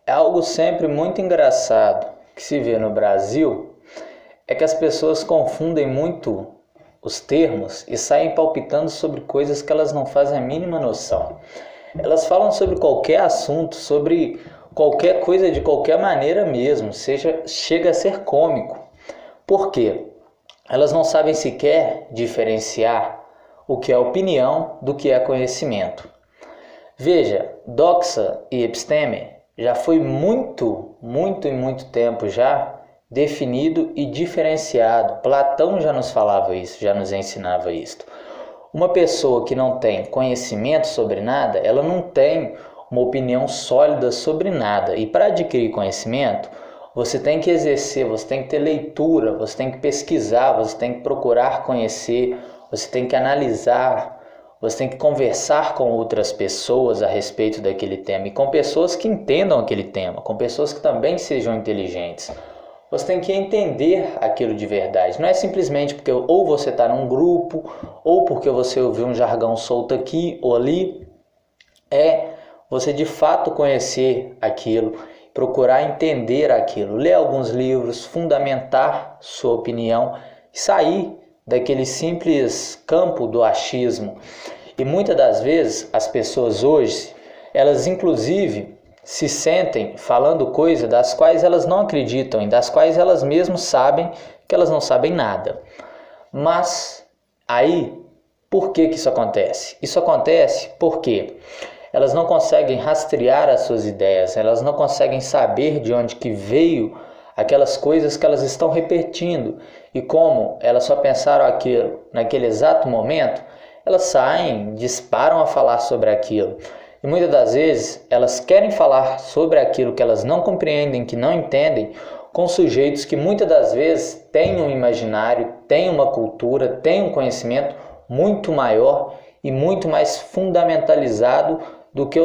É algo sempre muito engraçado que se vê no Brasil, é que as pessoas confundem muito os termos e saem palpitando sobre coisas que elas não fazem a mínima noção. Elas falam sobre qualquer assunto, sobre qualquer coisa de qualquer maneira mesmo, chega a ser cômico. Por quê? Elas não sabem sequer diferenciar o que é opinião do que é conhecimento. Veja, doxa e episteme já foi muito tempo já definido e diferenciado. Platão já nos falava isso, já nos ensinava isto. Uma pessoa que não tem conhecimento sobre nada, ela não tem uma opinião sólida sobre nada. E para adquirir conhecimento, você tem que exercer, você tem que ter leitura, você tem que pesquisar, você tem que procurar conhecer, você tem que analisar, você tem que conversar com outras pessoas a respeito daquele tema e com pessoas que entendam aquele tema, com pessoas que também sejam inteligentes. Você tem que entender aquilo de verdade. Não é simplesmente porque ou você está num grupo, ou porque você ouviu um jargão solto aqui ou ali. É você de fato conhecer aquilo, procurar entender aquilo, ler alguns livros, fundamentar sua opinião e sair daquele simples campo do achismo. E muitas das vezes as pessoas hoje, elas inclusive se sentem falando coisas das quais elas não acreditam e das quais elas mesmas sabem que elas não sabem nada. Mas aí, por que isso acontece? Isso acontece porque elas não conseguem rastrear as suas ideias, elas não conseguem saber de onde que veio aquelas coisas que elas estão repetindo. E como elas só pensaram aquilo naquele exato momento, elas saem, disparam a falar sobre aquilo. E muitas das vezes elas querem falar sobre aquilo que elas não compreendem, que não entendem, com sujeitos que muitas das vezes têm um imaginário, têm uma cultura, têm um conhecimento muito maior e muito mais fundamentalizado do que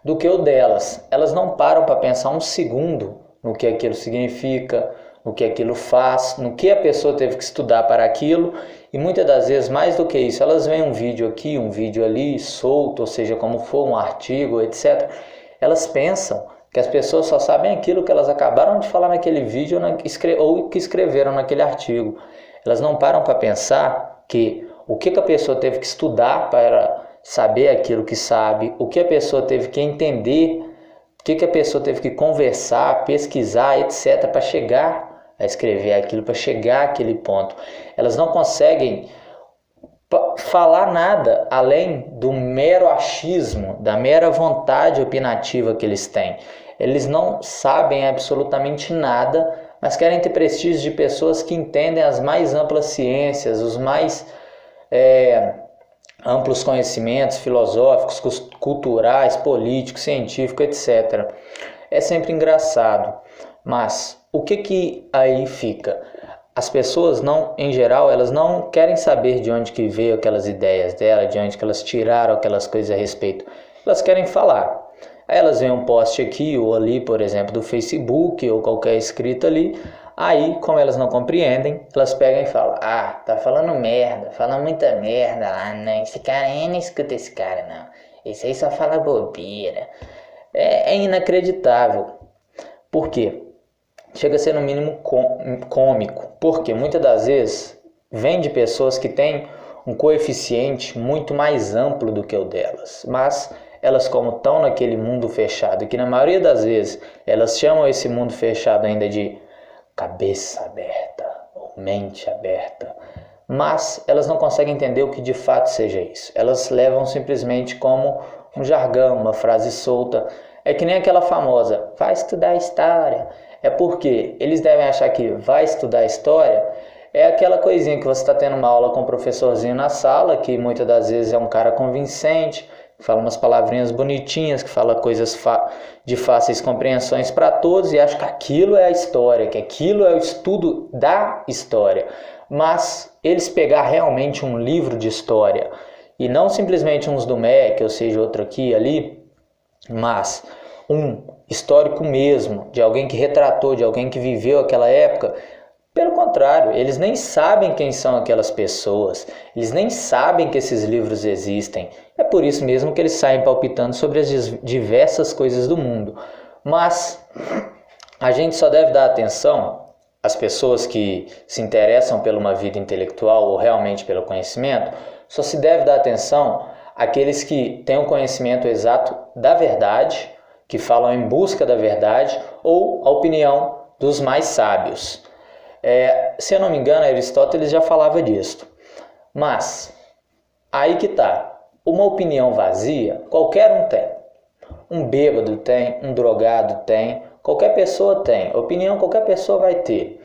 do que o delas. Elas não param para pensar um segundo no que aquilo significa, no que aquilo faz, no que a pessoa teve que estudar para aquilo. E muitas das vezes, mais do que isso, elas veem um vídeo aqui, um vídeo ali, solto, ou seja, como for, um artigo, etc. Elas pensam que as pessoas só sabem aquilo que elas acabaram de falar naquele vídeo ou que escreveram naquele artigo. Elas não param para pensar que o que a pessoa teve que estudar para saber aquilo que sabe, o que a pessoa teve que entender, o que a pessoa teve que conversar, pesquisar, etc., para chegar a escrever aquilo, para chegar àquele ponto. Elas não conseguem falar nada além do mero achismo, da mera vontade opinativa que eles têm. Eles não sabem absolutamente nada, mas querem ter prestígio de pessoas que entendem as mais amplas ciências, os mais amplos conhecimentos filosóficos, culturais, políticos, científicos, etc. É sempre engraçado, mas o que aí fica? As pessoas em geral, elas não querem saber de onde que veio aquelas ideias dela, de onde que elas tiraram aquelas coisas a respeito. Elas querem falar. Aí elas veem um post aqui ou ali, por exemplo, do Facebook ou qualquer escrito ali. Aí, como elas não compreendem, elas pegam e falam: ah, tá falando merda, fala muita merda lá, né? Esse cara aí não escuta esse cara, não. Esse aí só fala bobeira. É inacreditável. Por quê? Chega a ser no mínimo cômico. Porque muitas das vezes vem de pessoas que têm um coeficiente muito mais amplo do que o delas. Mas elas, como estão naquele mundo fechado, que na maioria das vezes elas chamam esse mundo fechado ainda de cabeça aberta ou mente aberta, mas elas não conseguem entender o que de fato seja isso. Elas levam simplesmente como um jargão, uma frase solta. É que nem aquela famosa, vai estudar história. É porque eles devem achar que vai estudar história é aquela coisinha que você está tendo uma aula com o professorzinho na sala, que muitas das vezes é um cara convincente, que fala umas palavrinhas bonitinhas, que fala coisas de fáceis compreensões para todos e acha que aquilo é a história, que aquilo é o estudo da história. Mas eles pegar realmente um livro de história e não simplesmente uns do MEC, ou seja, outro aqui e ali, mas um histórico mesmo, de alguém que retratou, de alguém que viveu aquela época, Pelo contrário, eles nem sabem quem são aquelas pessoas, eles nem sabem que esses livros existem. É por isso mesmo que eles saem palpitando sobre as diversas coisas do mundo. Mas a gente só deve dar atenção às pessoas que se interessam por uma vida intelectual ou realmente pelo conhecimento, só se deve dar atenção àqueles que têm o conhecimento exato da verdade, que falam em busca da verdade, ou a opinião dos mais sábios. Se eu não me engano, Aristóteles já falava disso. Mas, aí que tá. Uma opinião vazia, qualquer um tem. Um bêbado tem, um drogado tem, qualquer pessoa tem. Opinião qualquer pessoa vai ter.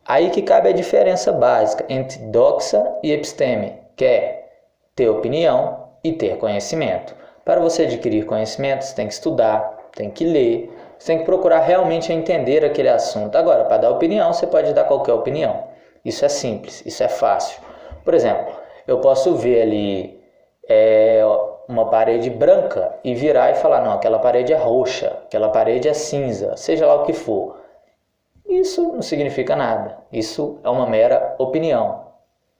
Aí que cabe a diferença básica entre doxa e episteme, que é ter opinião e ter conhecimento. Para você adquirir conhecimento, você tem que estudar, tem que ler, você tem que procurar realmente entender aquele assunto. Agora, para dar opinião, você pode dar qualquer opinião. Isso é simples, isso é fácil. Por exemplo, eu posso ver ali uma parede branca e virar e falar, não, aquela parede é roxa, aquela parede é cinza, seja lá o que for. Isso não significa nada. Isso é uma mera opinião,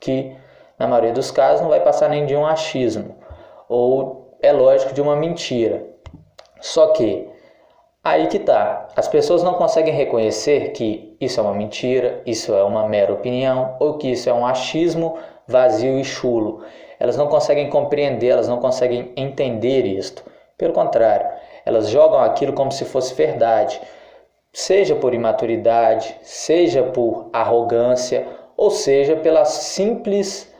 que na maioria dos casos não vai passar nem de um achismo, ou é lógico de uma mentira. Só que aí que tá, as pessoas não conseguem reconhecer que isso é uma mentira, isso é uma mera opinião, ou que isso é um achismo vazio e chulo. Elas não conseguem compreender, elas não conseguem entender isto. Pelo contrário, elas jogam aquilo como se fosse verdade, seja por imaturidade, seja por arrogância, ou seja pela simples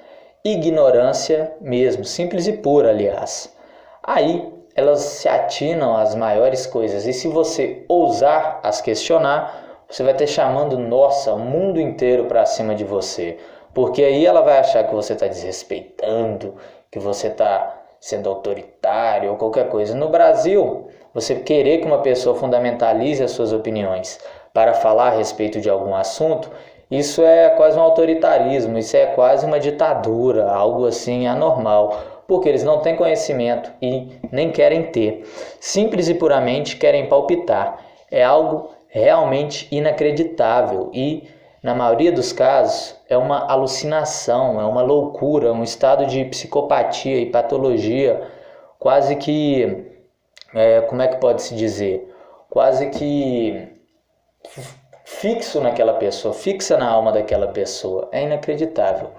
ignorância mesmo, simples e pura, aliás. Aí elas se atinam às maiores coisas, e se você ousar as questionar, você vai ter chamando, nossa, o mundo inteiro para cima de você, porque aí ela vai achar que você está desrespeitando, que você está sendo autoritário ou qualquer coisa. No Brasil, você querer que uma pessoa fundamentalize as suas opiniões para falar a respeito de algum assunto, isso é quase um autoritarismo, isso é quase uma ditadura, algo assim anormal, porque eles não têm conhecimento e nem querem ter. Simples e puramente querem palpitar. É algo realmente inacreditável e, na maioria dos casos, é uma alucinação, é uma loucura, um estado de psicopatia e patologia, quase que, como é que pode se dizer? Quase que fixo naquela pessoa, fixa na alma daquela pessoa. É inacreditável.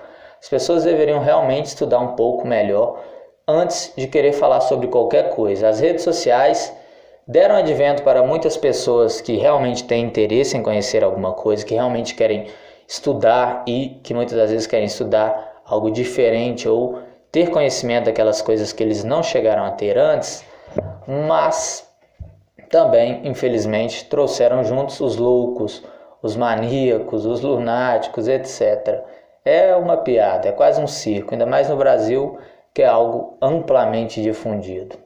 As pessoas deveriam realmente estudar um pouco melhor antes de querer falar sobre qualquer coisa. As redes sociais deram advento para muitas pessoas que realmente têm interesse em conhecer alguma coisa, que realmente querem estudar e que muitas das vezes querem estudar algo diferente ou ter conhecimento daquelas coisas que eles não chegaram a ter antes, mas também, infelizmente, trouxeram juntos os loucos, os maníacos, os lunáticos, etc. É uma piada, é quase um circo, ainda mais no Brasil, que é algo amplamente difundido.